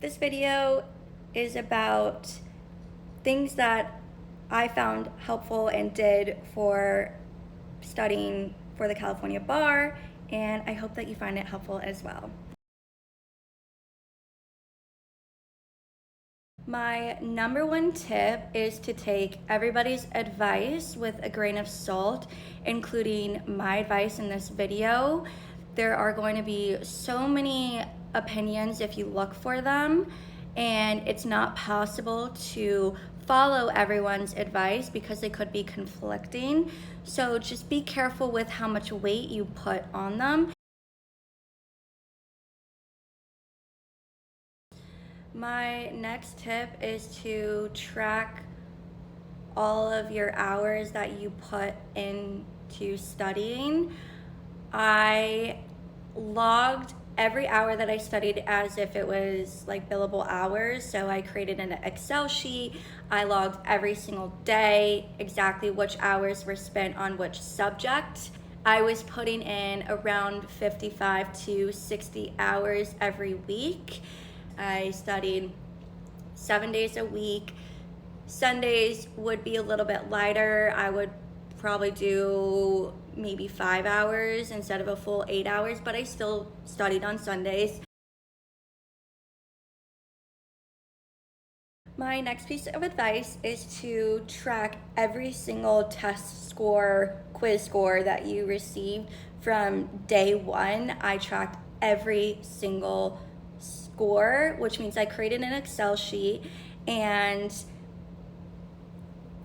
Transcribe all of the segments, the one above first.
This video is about things that I found helpful and did for studying for the California Bar, and I hope that you find it helpful as well. My number one tip is to take everybody's advice with a grain of salt, including my advice in this video. There are going to be so many opinions if you look for them, and it's not possible to follow everyone's advice because they could be conflicting. So just be careful with how much weight you put on them. My next tip is to track all of your hours that you put into studying. I logged every hour that I studied as if it was like billable hours. So I created an Excel sheet. I logged every single day, exactly which hours were spent on which subject. I was putting in around 55 to 60 hours every week. I studied 7 days a week. Sundays would be a little bit lighter. I would probably do maybe 5 hours instead of a full 8 hours, but I still studied on Sundays. My next piece of advice is to track every single test score, quiz score that you received from day one. I tracked every single score, which means I created an Excel sheet, and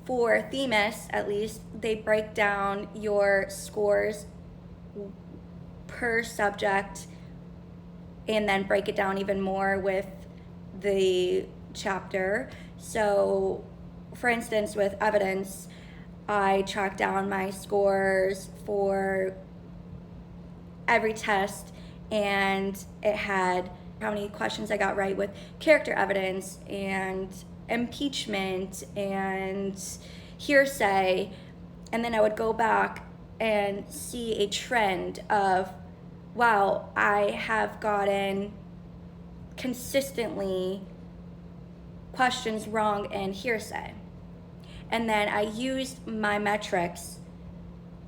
for Themis, at least, they break down your scores per subject and then break it down even more with the chapter. So, for instance, with evidence, I tracked down my scores for every test, and it had how many questions I got right with character evidence and impeachment and hearsay. And then I would go back and see a trend of, wow, I have gotten consistently questions wrong in hearsay. And then I used my metrics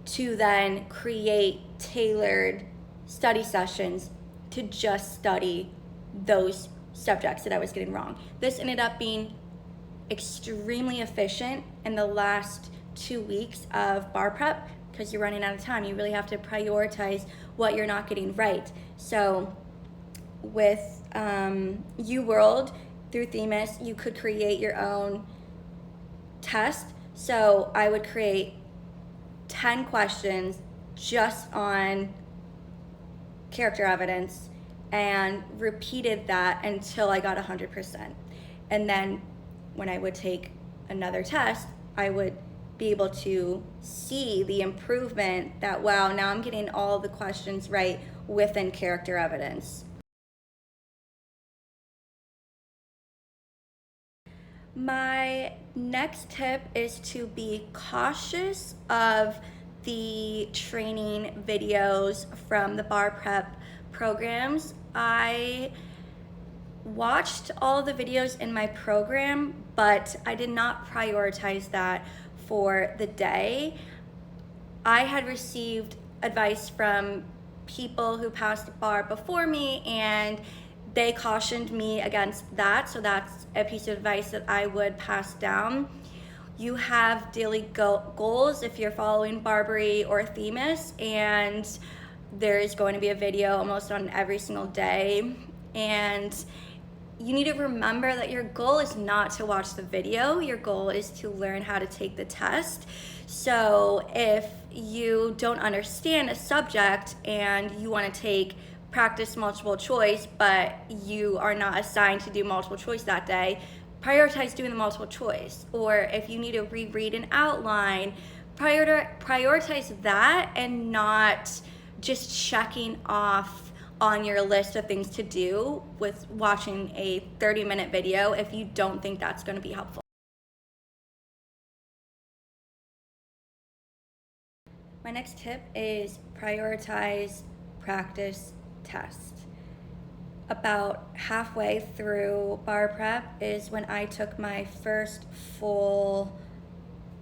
to then create tailored study sessions to just study those subjects that I was getting wrong. This ended up being extremely efficient in the last 2 weeks of bar prep because you're running out of time. You really have to prioritize what you're not getting right. So with UWorld through Themis, you could create your own test. So I would create 10 questions just on character evidence and repeated that until I got 100%. And then when I would take another test, I would be able to see the improvement that, wow, now I'm getting all the questions right within character evidence. My next tip is to be cautious of the training videos from the bar prep programs. I watched all the videos in my program, but I did not prioritize that for the day. I had received advice from people who passed the bar before me, and they cautioned me against that. So that's a piece of advice that I would pass down. You have daily goals if you're following Barbary or Themis, and there's going to be a video almost on every single day. And you need to remember that your goal is not to watch the video. Your goal is to learn how to take the test. So if you don't understand a subject and you want to practice multiple choice, but you are not assigned to do multiple choice that day, prioritize doing the multiple choice. Or if you need to reread an outline, prioritize that and not just checking off on your list of things to do with watching a 30-minute video if you don't think that's going to be helpful. My next tip is prioritize, practice, test. About halfway through bar prep is when I took my first full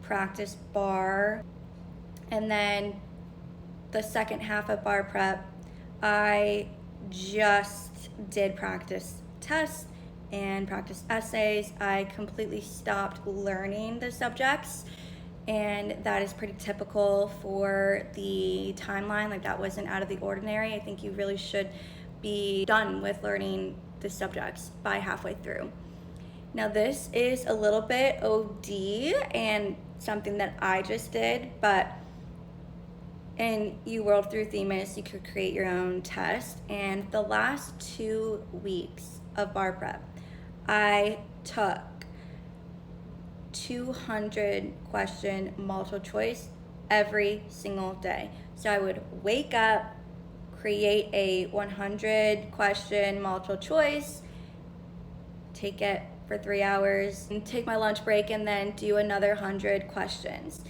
practice bar. And then the second half of bar prep, I just did practice tests and practice essays. I completely stopped learning the subjects, and that is pretty typical for the timeline. Like, that wasn't out of the ordinary. I think you really should be done with learning the subjects by halfway through. Now, this is a little bit OD and something that I just did, but in UWorld through Themis, you could create your own test. And the last 2 weeks of bar prep, I took 200 question multiple choice every single day. So I would wake up, create a 100 question multiple choice, take it for 3 hours, and take my lunch break, and then do another 100 questions.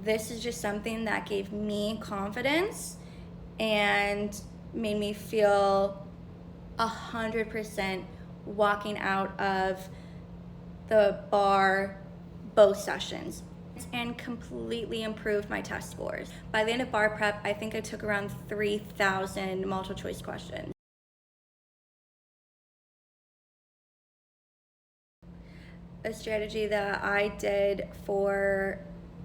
This is just something that gave me confidence and made me feel 100% walking out of the bar both sessions, and completely improved my test scores. By the end of bar prep, I think I took around 3,000 multiple choice questions. A strategy that I did for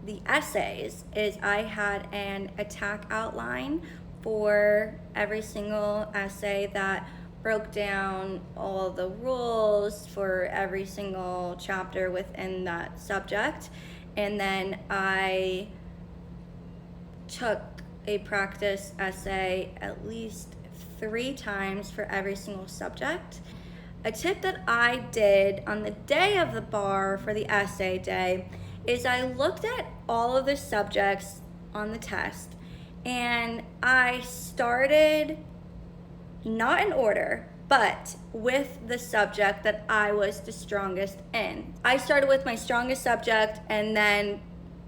the essays is I had an attack outline for every single essay that broke down all the rules for every single chapter within that subject. And then I took a practice essay at least 3 times for every single subject. A tip that I did on the day of the bar for the essay day is I looked at all of the subjects on the test, and I started not in order, but with the subject that I was the strongest in. I started with my strongest subject and then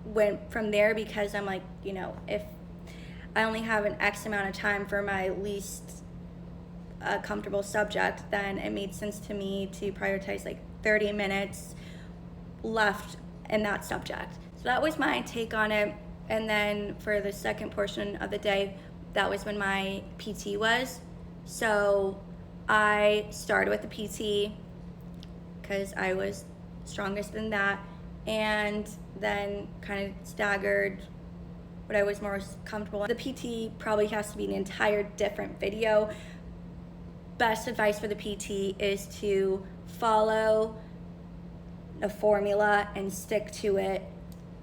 went from there, because I'm like, if I only have an X amount of time for my least comfortable subject, then it made sense to me to prioritize like 30 minutes left in that subject. So that was my take on it. And then for the second portion of the day, that was when my PT was. So I started with the PT because I was strongest in that, and then kind of staggered what I was most comfortable in. The PT probably has to be an entire different video. Best advice for the PT is to follow a formula and stick to it.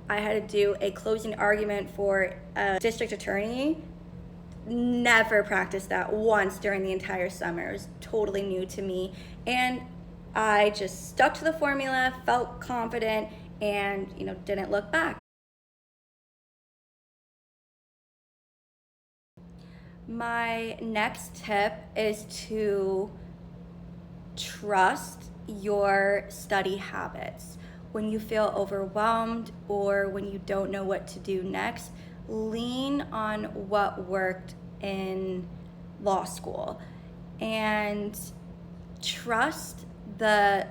I had to do a closing argument for a district attorney. Never practiced that once during the entire summer. It was totally new to me, and I just stuck to the formula, felt confident, and didn't look back. My next tip is to trust your study habits. When you feel overwhelmed or when you don't know what to do next, lean on what worked in law school and trust the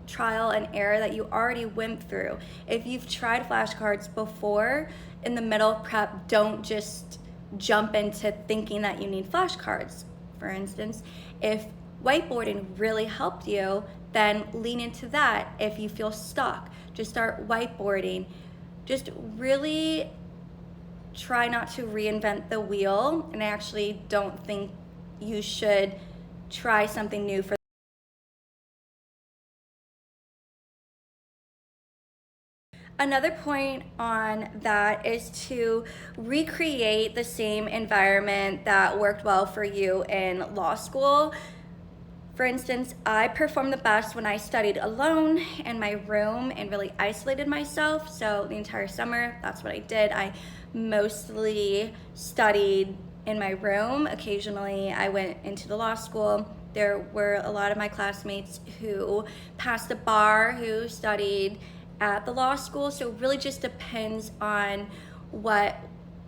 trial and error that you already went through. If you've tried flashcards before in the middle of prep, don't just jump into thinking that you need flashcards. For instance, if whiteboarding really helped you, then lean into that. If you feel stuck, just start whiteboarding. Just really try not to reinvent the wheel, and I actually don't think you should try something new for Another point on that is to recreate the same environment that worked well for you in law school. For instance, I performed the best when I studied alone in my room and really isolated myself. So the entire summer, that's what I did. I mostly studied in my room. Occasionally, I went into the law school. There were a lot of my classmates who passed the bar, who studied at the law school. So it really just depends on what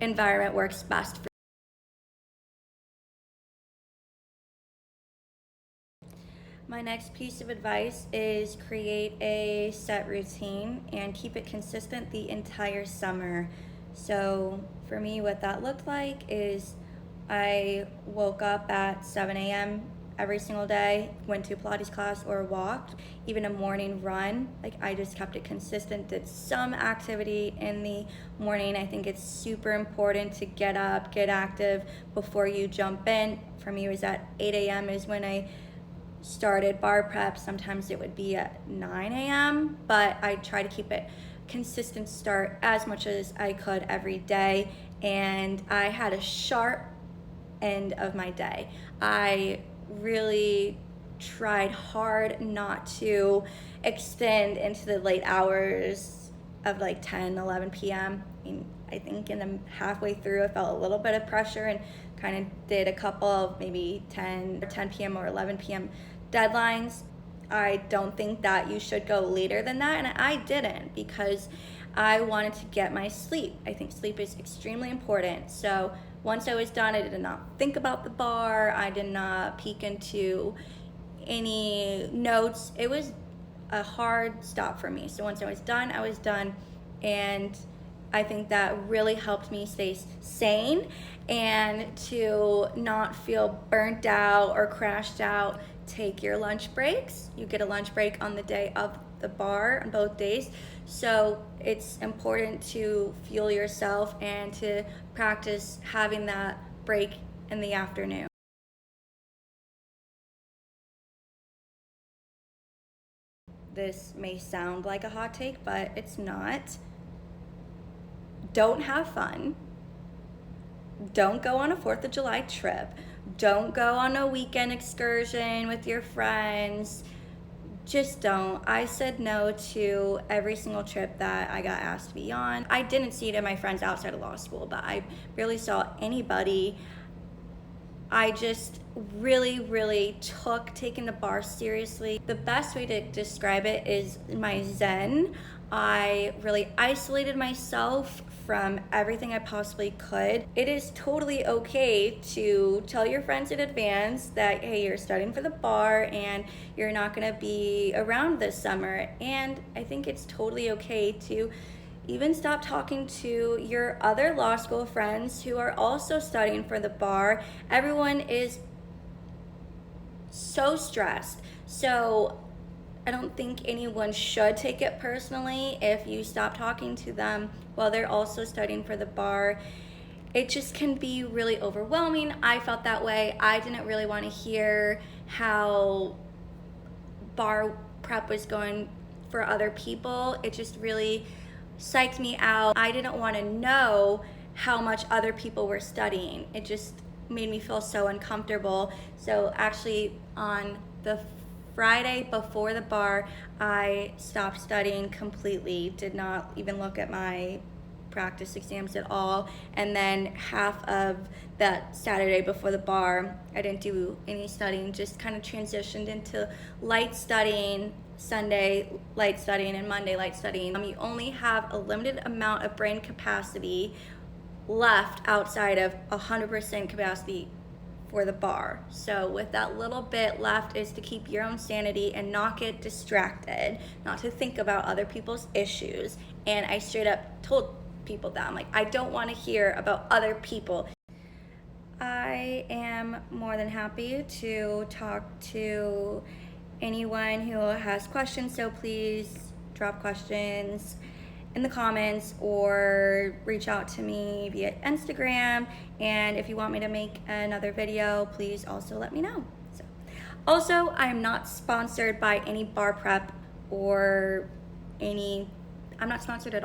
environment works best for My next piece of advice is create a set routine and keep it consistent the entire summer. So for me, what that looked like is I woke up at 7 a.m. every single day, went to a Pilates class or walked, even a morning run. Like I just kept it consistent, did some activity in the morning. I think it's super important to get up, get active before you jump in. For me, it was at 8 a.m. is when I started bar prep. Sometimes it would be at 9 a.m., but I try to keep it consistent start as much as I could every day. And I had a sharp end of my day. I really tried hard not to extend into the late hours of like 10, 11 p.m. I think in the halfway through I felt a little bit of pressure and kind of did a couple of maybe 10 p.m. or 11 p.m. deadlines. I don't think that you should go later than that, and I didn't because I wanted to get my sleep. I think sleep is extremely important. So once I was done, I did not think about the bar. I did not peek into any notes. It was a hard stop for me. So once I was done, and I think that really helped me stay sane and to not feel burnt out or crashed out. Take your lunch breaks. You get a lunch break on the day of the bar on both days. So it's important to fuel yourself and to practice having that break in the afternoon. This may sound like a hot take, but it's not. Don't have fun. Don't go on a 4th of July trip. Don't go on a weekend excursion with your friends. Just don't. I said no to every single trip that I got asked to be on. I didn't see it in my friends outside of law school, but I barely saw anybody. I just really took taking the bar seriously. The best way to describe it is my zen. I really isolated myself from everything I possibly could. It is totally okay to tell your friends in advance that, hey, you're studying for the bar and you're not gonna be around this summer. And I think it's totally okay to even stop talking to your other law school friends who are also studying for the bar. Everyone is so stressed. So I don't think anyone should take it personally if you stop talking to them while they're also studying for the bar. It just can be really overwhelming. I felt that way. I didn't really want to hear how bar prep was going for other people. It just really psyched me out. I didn't want to know how much other people were studying. It just made me feel so uncomfortable. So actually on the Friday before the bar, I stopped studying completely, did not even look at my practice exams at all. And then half of that Saturday before the bar, I didn't do any studying, just kind of transitioned into light studying. Sunday light studying and Monday light studying. You only have a limited amount of brain capacity left outside of 100% capacity for the bar. So with that little bit left is to keep your own sanity and not get distracted, not to think about other people's issues. And I straight up told people that. I'm like, I don't want to hear about other people. I am more than happy to talk to anyone who has questions, so please drop questions in the comments or reach out to me via Instagram. And if you want me to make another video, please also let me know. So, also, I am not sponsored by any bar prep or I'm not sponsored at all.